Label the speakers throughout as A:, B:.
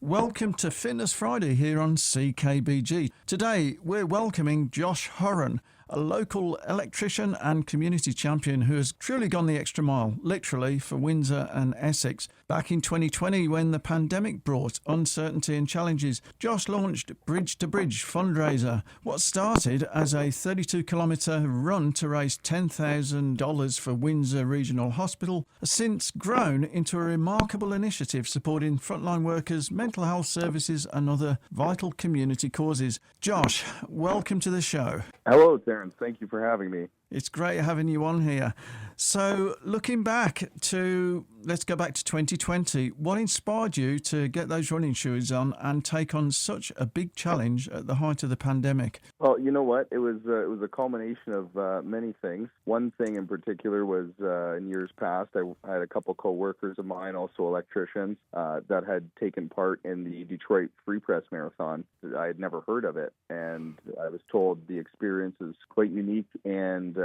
A: Welcome to Fitness Friday here on CKBG. Today we're welcoming Josh Horan, a local electrician and community champion who has truly gone the extra mile, literally, for Windsor and Essex. Back in 2020, when the pandemic brought uncertainty and challenges, Josh launched Bridge-to-Bridge fundraiser, what started as a 32-kilometre run to raise $10,000 for Windsor Regional Hospital, has since grown into a remarkable initiative supporting frontline workers, mental health services and other vital community causes. Josh, welcome to the show.
B: Hello, Terence. Thank you for having me.
A: It's great having you on here. So looking back to, let's go back to 2020, what inspired you to get those running shoes on and take on such a big challenge at the height of the pandemic?
B: Well, you know what? It was a culmination of many things. One thing in particular was in years past, I had a couple co-workers of mine, also electricians, that had taken part in the Detroit Free Press Marathon. I had never heard of it, and I was told the experience is quite unique and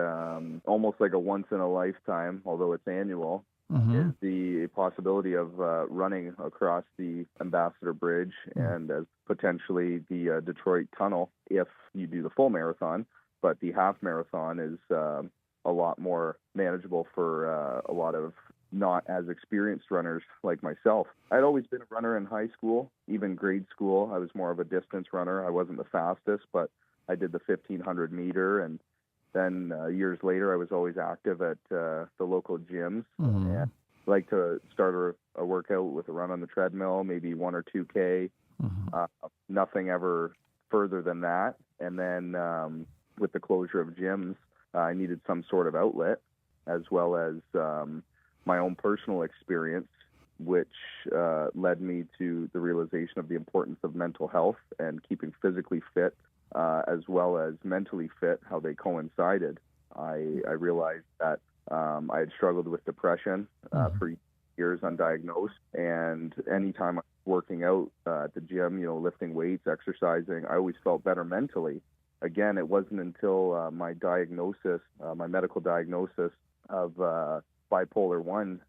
B: almost like a once-in-a-lifetime, although it's annual, is the possibility of running across the Ambassador Bridge and as potentially the Detroit Tunnel if you do the full marathon. But the half marathon is a lot more manageable for a lot of not as experienced runners like myself. I'd always been a runner in high school, even grade school. I was more of a distance runner. I wasn't the fastest, but I did the 1,500 meter, and then years later, I was always active at the local gyms. And I like to start a workout with a run on the treadmill, maybe 1 or 2K. Nothing ever further than that. And then with the closure of gyms, I needed some sort of outlet, as well as my own personal experience, which led me to the realization of the importance of mental health and keeping physically fit, as well as mentally fit, how they coincided. I realized that I had struggled with depression for years undiagnosed, and anytime I was working out at the gym, lifting weights, exercising, I always felt better mentally. Again, it wasn't until my diagnosis, my medical diagnosis of bipolar 1,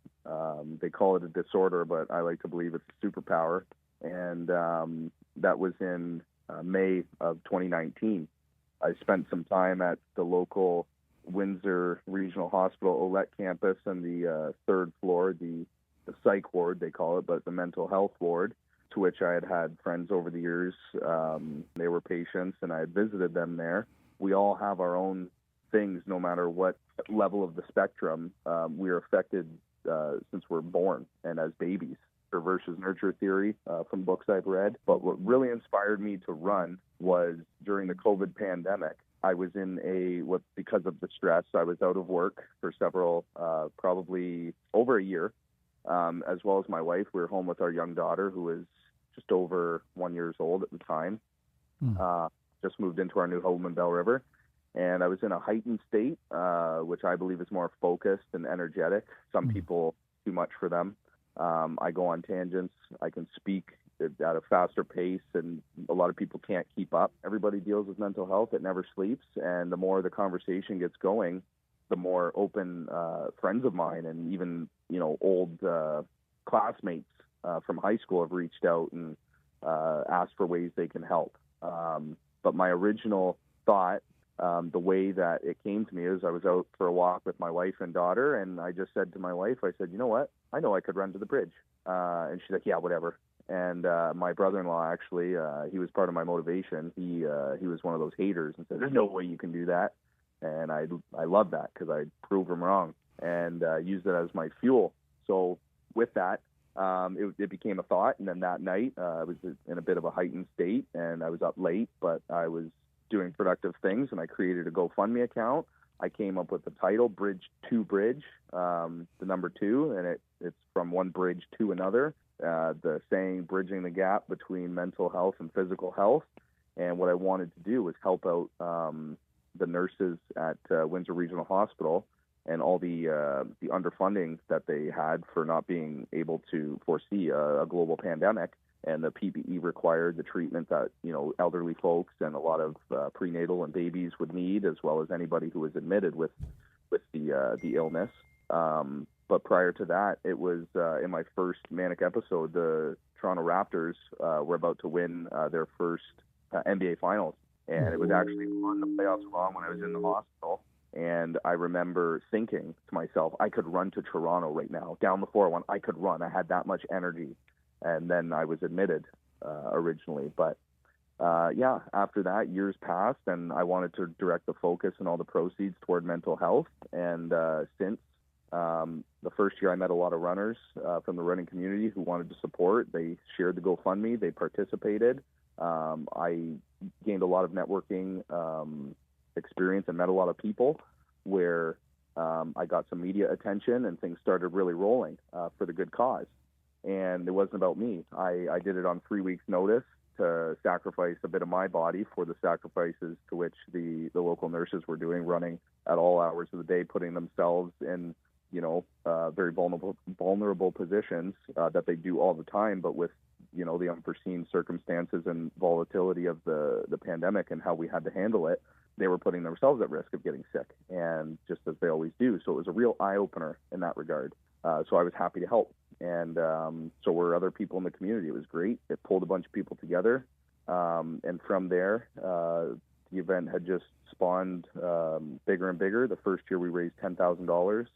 B: they call it a disorder, but I like to believe it's a superpower, and that was in May of 2019. I spent some time at the local Windsor Regional Hospital OLET campus on the third floor, the psych ward, they call it, but the mental health ward, to which I had friends over the years. They were patients, and I had visited them there. We all have our own things, no matter what level of the spectrum. We are affected since we're born and as babies. Versus nurture theory from books I've read. But what really inspired me to run was during the COVID pandemic. I was because of the stress, I was out of work for several, probably over a year, as well as my wife. We were home with our young daughter, who was just over 1 year old at the time. Just moved into our new home in Bell River. And I was in a heightened state, which I believe is more focused and energetic. Some people, too much for them. I go on tangents. I can speak at a faster pace, and a lot of people can't keep up. Everybody deals with mental health. It never sleeps. And the more the conversation gets going, the more open friends of mine and even, old classmates from high school have reached out and asked for ways they can help. But my original thought, the way that it came to me is I was out for a walk with my wife and daughter, and I just said to my wife, I said, you know what? I know I could run to the bridge. And she's like, yeah, whatever. And my brother-in-law, actually, he was part of my motivation. He was one of those haters and said, there's no way you can do that. And I love that because I proved him wrong and used it as my fuel. So with that, it became a thought. And then that night, I was in a bit of a heightened state, and I was up late, but I was doing productive things, and I created a GoFundMe account. I came up with the title Bridge-2-Bridge, the number 2, and it's from one bridge to another. The saying, bridging the gap between mental health and physical health. And what I wanted to do was help out the nurses at Windsor Regional Hospital and all the underfunding that they had for not being able to foresee a global pandemic. And the PPE required, the treatment that, elderly folks and a lot of prenatal and babies would need, as well as anybody who was admitted with the illness. But prior to that, it was in my first manic episode, the Toronto Raptors were about to win their first NBA Finals. And it was actually on the playoffs run when I was in the hospital. And I remember thinking to myself, I could run to Toronto right now. Down the 401, I could run. I had that much energy. And then I was admitted originally. But after that, years passed, and I wanted to direct the focus and all the proceeds toward mental health. And since the first year, I met a lot of runners from the running community who wanted to support. They shared the GoFundMe. They participated. I gained a lot of networking experience and met a lot of people where I got some media attention and things started really rolling for the good cause. And it wasn't about me. I did it on 3 weeks' notice to sacrifice a bit of my body for the sacrifices to which the local nurses were doing, running at all hours of the day, putting themselves in very vulnerable positions that they do all the time, but with the unforeseen circumstances and volatility of the pandemic and how we had to handle it, they were putting themselves at risk of getting sick, and just as they always do. So it was a real eye-opener in that regard. So I was happy to help. And so were other people in the community. It was great. It pulled a bunch of people together. And from there, the event had just spawned bigger and bigger. The first year we raised $10,000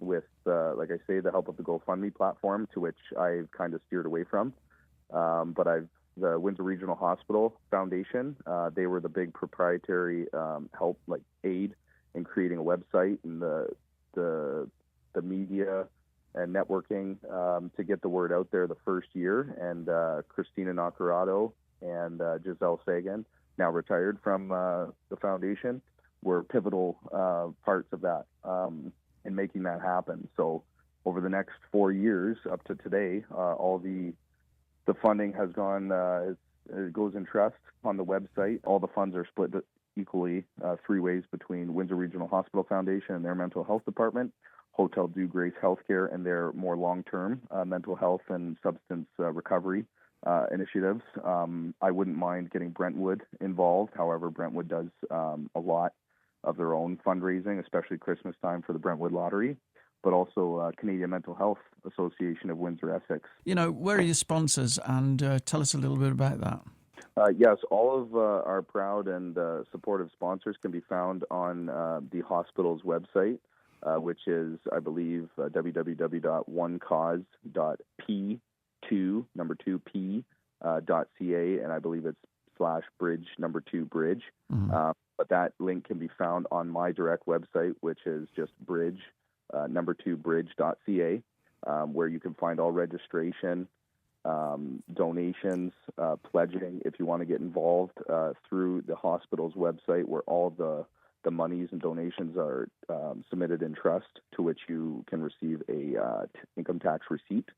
B: with, like I say, the help of the GoFundMe platform, to which I've kind of steered away from. But the Windsor Regional Hospital Foundation, they were the big proprietary help, like aid in creating a website and the media and networking to get the word out there the first year. And Christina Nacarado and Giselle Sagan, now retired from the foundation, were pivotal parts of that in making that happen. So over the next 4 years up to today, all the funding has gone, it goes in trust on the website. All the funds are split equally 3 ways between Windsor Regional Hospital Foundation and their mental health department, Hotel Dieu Grace Healthcare and their more long-term mental health and substance recovery initiatives. I wouldn't mind getting Brentwood involved. However, Brentwood does a lot of their own fundraising, especially Christmas time for the Brentwood Lottery, but also Canadian Mental Health Association of Windsor Essex.
A: Where are your sponsors? And tell us a little bit about that.
B: Yes, all of our proud and supportive sponsors can be found on the hospital's website, which is, I believe, www.p2p.ca, and I believe it's /Bridge-2-Bridge.
A: Mm-hmm.
B: But that link can be found on my direct website, which is just Bridge-2-Bridge.ca, where you can find all registration, donations, pledging if you want to get involved through the hospital's website, where all the monies and donations are submitted in trust, to which you can receive a income tax receipt.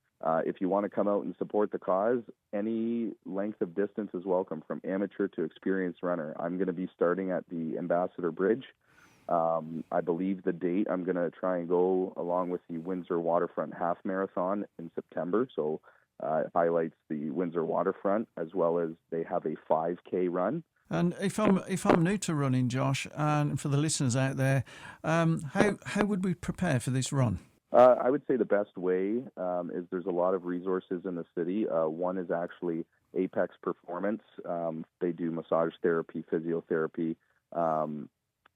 B: If you want to come out and support the cause, any length of distance is welcome, from amateur to experienced runner. I'm going to be starting at the Ambassador Bridge. I believe the date, I'm going to try and go along with the Windsor Waterfront Half Marathon in September. So it highlights the Windsor Waterfront, as well as they have a 5K run.
A: And if I'm new to running, Josh, and for the listeners out there, how would we prepare for this run?
B: I would say the best way is there's a lot of resources in the city. One is actually Apex Performance. They do massage therapy, physiotherapy.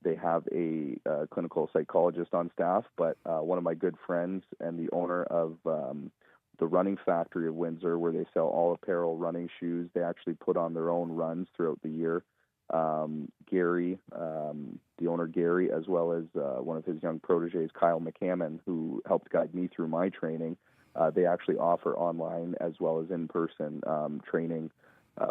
B: They have a clinical psychologist on staff, but one of my good friends and the owner of the Running Factory of Windsor, where they sell all apparel, running shoes, they actually put on their own runs throughout the year. Gary, the owner Gary, as well as one of his young proteges, Kyle McCammon, who helped guide me through my training. They actually offer online as well as in-person training,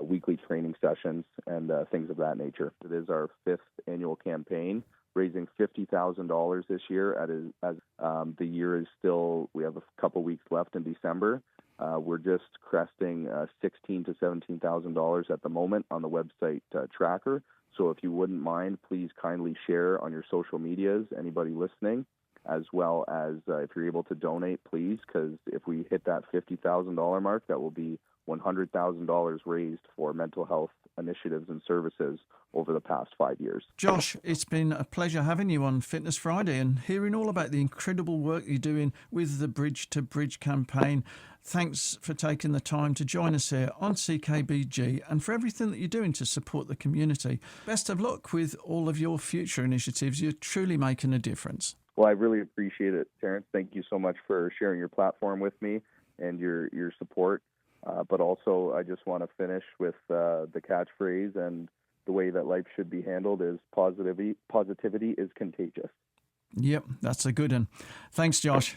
B: weekly training sessions, and things of that nature. It is our 5th annual campaign, raising $50,000 this year. As the year is still, we have a couple weeks left in December. We're just cresting $16,000 to $17,000 at the moment on the website tracker. So if you wouldn't mind, please kindly share on your social medias, anybody listening, as well as if you're able to donate, please, because if we hit that $50,000 mark, that will be $100,000 raised for mental health initiatives and services over the past 5 years.
A: Josh, it's been a pleasure having you on Fitness Friday and hearing all about the incredible work you're doing with the Bridge-to-Bridge campaign. Thanks for taking the time to join us here on CKBG and for everything that you're doing to support the community. Best of luck with all of your future initiatives. You're truly making a difference.
B: Well, I really appreciate it, Terrence. Thank you so much for sharing your platform with me and your support. But also, I just want to finish with the catchphrase and the way that life should be handled is positivity is contagious.
A: Yep, that's a good one. Thanks, Josh.